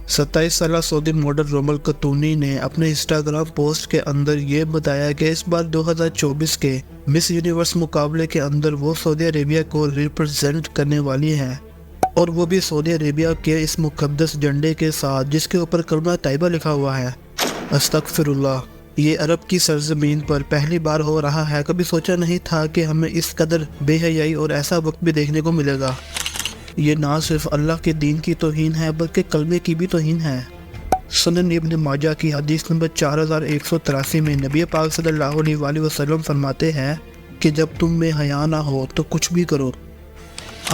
27 سالہ سعودی model Rommel قطونی نے اپنے انسٹاگرام پوسٹ کے اندر یہ بتایا کہ اس بار 2024 کے مس یونیورس مقابلے کے اندر وہ سعودی عربیہ کو ریپرزینٹ کرنے والی ہیں، اور وہ بھی سعودی عربیہ کے اس مقدس جھنڈے کے ساتھ جس کے اوپر کلمہ طیبہ لکھا ہوا ہے۔ استغفر اللہ۔ یہ عرب کی سرزمین پر پہلی بار ہو رہا ہے۔ کبھی سوچا نہیں تھا کہ ہمیں اس قدر بے حیائی اور ایسا وقت بھی دیکھنے کو ملے گا۔ یہ نہ صرف اللہ کے دین کی توہین ہے بلکہ کلمے کی بھی توہین ہے۔ سنن ابن ماجہ کی حدیث نمبر 4183 میں نبی پاک صلی اللہ علیہ وآلہ وسلم فرماتے ہیں کہ جب تم میں حیا نہ ہو تو کچھ بھی کرو۔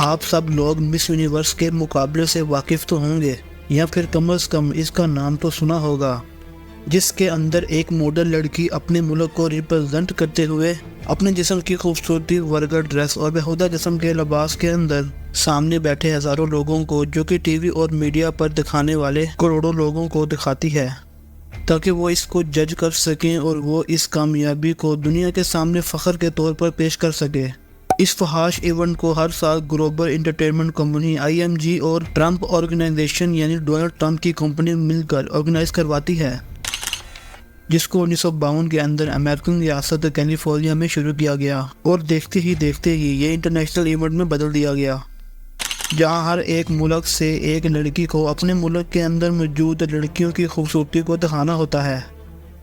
آپ سب لوگ مس یونیورس کے مقابلے سے واقف تو ہوں گے، یا پھر کم از کم اس کا نام تو سنا ہوگا، جس کے اندر ایک ماڈل لڑکی اپنے ملک کو ریپرزینٹ کرتے ہوئے اپنے جسم کی خوبصورتی ورگر ڈریس اور بےہودہ قسم کے لباس کے اندر سامنے بیٹھے ہزاروں لوگوں کو، جو کہ ٹی وی اور میڈیا پر دکھانے والے کروڑوں لوگوں کو دکھاتی ہے، تاکہ وہ اس کو جج کر سکیں اور وہ اس کامیابی کو دنیا کے سامنے فخر کے طور پر پیش کر سکے۔ اس فحاش ایونٹ کو ہر سال گلوبل انٹرٹینمنٹ کمپنی IMG اور ٹرمپ آرگنائزیشن یعنی ڈونلڈ ٹرمپ کی کمپنی مل کر آرگنائز کرواتی ہے، جس کو 1952 کے اندر امریکن ریاست کیلیفورنیا میں شروع کیا گیا، اور دیکھتے ہی یہ انٹرنیشنل ایونٹ میں بدل دیا گیا، جہاں ہر ایک ملک سے ایک لڑکی کو اپنے ملک کے اندر موجود لڑکیوں کی خوبصورتی کو دکھانا ہوتا ہے،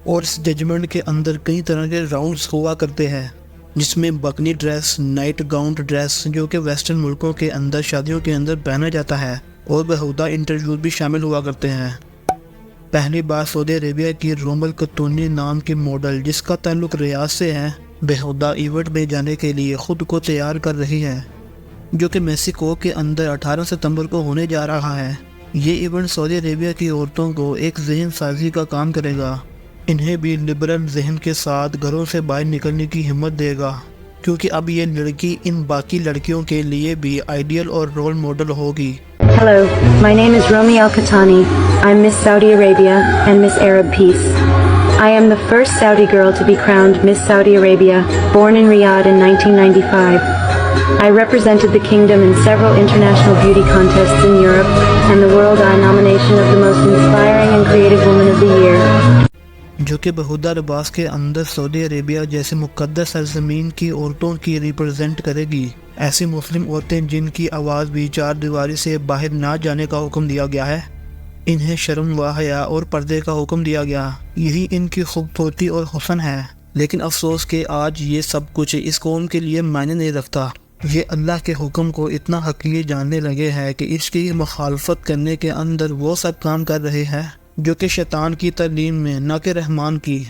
اور اس ججمنٹ کے اندر کئی طرح کے راؤنڈز ہوا کرتے ہیں، جس میں بکنی ڈریس، نائٹ گاؤن ڈریس جو کہ ویسٹرن ملکوں کے اندر شادیوں کے اندر پہنا جاتا ہے، اور بےہودہ انٹرویوز بھی شامل ہوا کرتے ہیں۔ پہلی بار سعودی عربیہ کی رومل قطونی نام کی ماڈل، جس کا تعلق ریاض سے ہے، بےہودہ ایونٹ میں جانے کے لیے خود کو تیار کر رہی ہے، جو کہ میکسیکو کے اندر 18 ستمبر کو ہونے جا رہا ہے۔ یہ ایونٹ سعودی عربیہ کی عورتوں کو ایک ذہن سازی کا کام کرے گا، انہیں بھی لبرل ذہن کے ساتھ گھروں سے باہر نکلنے کی ہمت دے گا، کیونکہ اب یہ لڑکی ان باقی لڑکیوں کے لیے بھی آئیڈیل اور رول ماڈل ہوگی۔ Hello, my name is Romy Al-Khatani. I'm Miss Saudi Arabia and Miss Arab Peace. I am the first Saudi girl to be crowned Miss Saudi Arabia, born in Riyadh in 1995. I represented the kingdom in several international beauty contests in Europe and the World Eye nomination of the most inspiring and creative woman of the year. جو کہ بہودہ لباس کے اندر سعودی عربیہ جیسے مقدس سرزمین کی عورتوں کی ریپرزینٹ کرے گی، ایسی مسلم عورتیں جن کی آواز بھی چار دیواری سے باہر نہ جانے کا حکم دیا گیا ہے، انہیں شرم و حیا اور پردے کا حکم دیا گیا، یہی ان کی خوبصورتی اور حسن ہے۔ لیکن افسوس کہ آج یہ سب کچھ اس قوم کے لیے معنی نہیں رکھتا۔ یہ اللہ کے حکم کو اتنا حقیر جاننے لگے ہیں کہ اس کی مخالفت کرنے کے اندر وہ سب کام کر رہے ہیں جو کہ شیطان کی تعلیم میں نہ کہ رحمان کی۔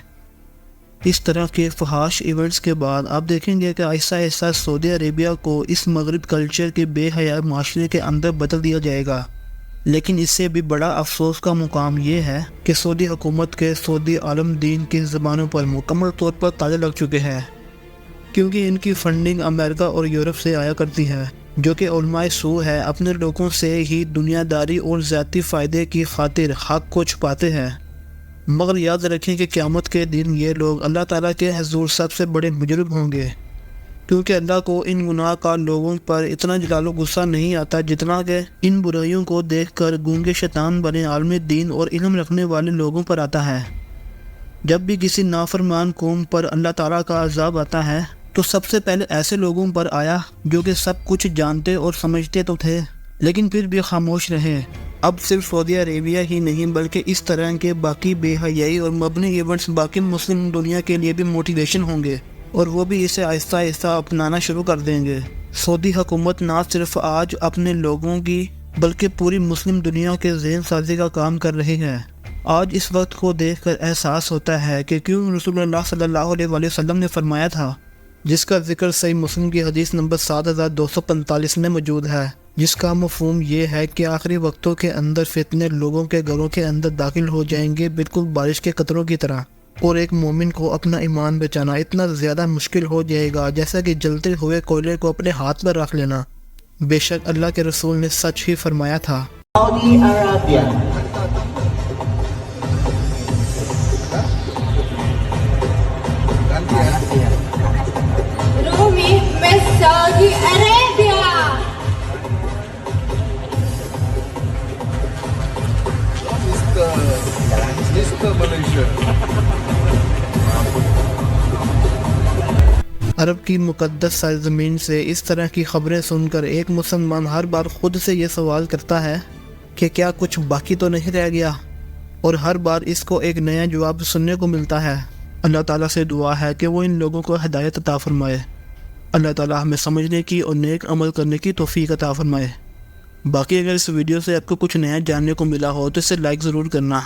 اس طرح کے فحاش ایونٹس کے بعد آپ دیکھیں گے کہ آہستہ آہستہ سعودی عربیہ کو اس مغرب کلچر کے بے حیا معاشرے کے اندر بدل دیا جائے گا۔ لیکن اس سے بھی بڑا افسوس کا مقام یہ ہے کہ سعودی حکومت کے سعودی عالم دین کی زبانوں پر مکمل طور پر تالے لگ چکے ہیں، کیونکہ ان کی فنڈنگ امریکہ اور یورپ سے آیا کرتی ہے، جو کہ علماء سو ہے، اپنے لوگوں سے ہی دنیا داری اور ذاتی فائدے کی خاطر حق کو چھپاتے ہیں۔ مگر یاد رکھیں کہ قیامت کے دن یہ لوگ اللہ تعالیٰ کے حضور سب سے بڑے مجرم ہوں گے، کیونکہ اللہ کو ان گناہ کا لوگوں پر اتنا جلال و غصہ نہیں آتا جتنا کہ ان برائیوں کو دیکھ کر گونگے شیطان بنے عالم دین اور علم رکھنے والے لوگوں پر آتا ہے۔ جب بھی کسی نافرمان قوم پر اللہ تعالیٰ کا عذاب آتا ہے تو سب سے پہلے ایسے لوگوں پر آیا جو کہ سب کچھ جانتے اور سمجھتے تو تھے، لیکن پھر بھی خاموش رہے۔ اب صرف سعودی عربیہ ہی نہیں بلکہ اس طرح کے باقی بے حیائی اور مبنی ایونٹس باقی مسلم دنیا کے لیے بھی موٹیویشن ہوں گے، اور وہ بھی اسے آہستہ آہستہ اپنانا شروع کر دیں گے۔ سعودی حکومت نہ صرف آج اپنے لوگوں کی بلکہ پوری مسلم دنیا کے ذہن سازی کا کام کر رہی ہے۔ آج اس وقت کو دیکھ کر احساس ہوتا ہے کہ کیوں رسول اللہ صلی اللہ علیہ وآلہ وسلم نے فرمایا تھا، جس کا ذکر صحیح مسلم کی حدیث نمبر 7245 میں موجود ہے، جس کا مفہوم یہ ہے کہ آخری وقتوں کے اندر فتنے لوگوں کے گھروں کے اندر داخل ہو جائیں گے، بالکل بارش کے قطروں کی طرح، اور ایک مومن کو اپنا ایمان بچانا اتنا زیادہ مشکل ہو جائے گا جیسا کہ جلتے ہوئے کوئلے کو اپنے ہاتھ پر رکھ لینا۔ بے شک اللہ کے رسول نے سچ ہی فرمایا تھا۔ سعودی عربیہ رومی مس سعودی عربیہ to Malaysia. عرب کی مقدس سرزمین سے اس طرح کی خبریں سن کر ایک مسلمان ہر بار خود سے یہ سوال کرتا ہے کہ کیا کچھ باقی تو نہیں رہ گیا، اور ہر بار اس کو ایک نیا جواب سننے کو ملتا ہے۔ اللہ تعالیٰ سے دعا ہے کہ وہ ان لوگوں کو ہدایت عطا فرمائے۔ اللہ تعالیٰ ہمیں سمجھنے کی اور نیک عمل کرنے کی توفیق عطا فرمائے۔ باقی اگر اس ویڈیو سے آپ کو کچھ نیا جاننے کو ملا ہو تو اسے لائک ضرور کرنا۔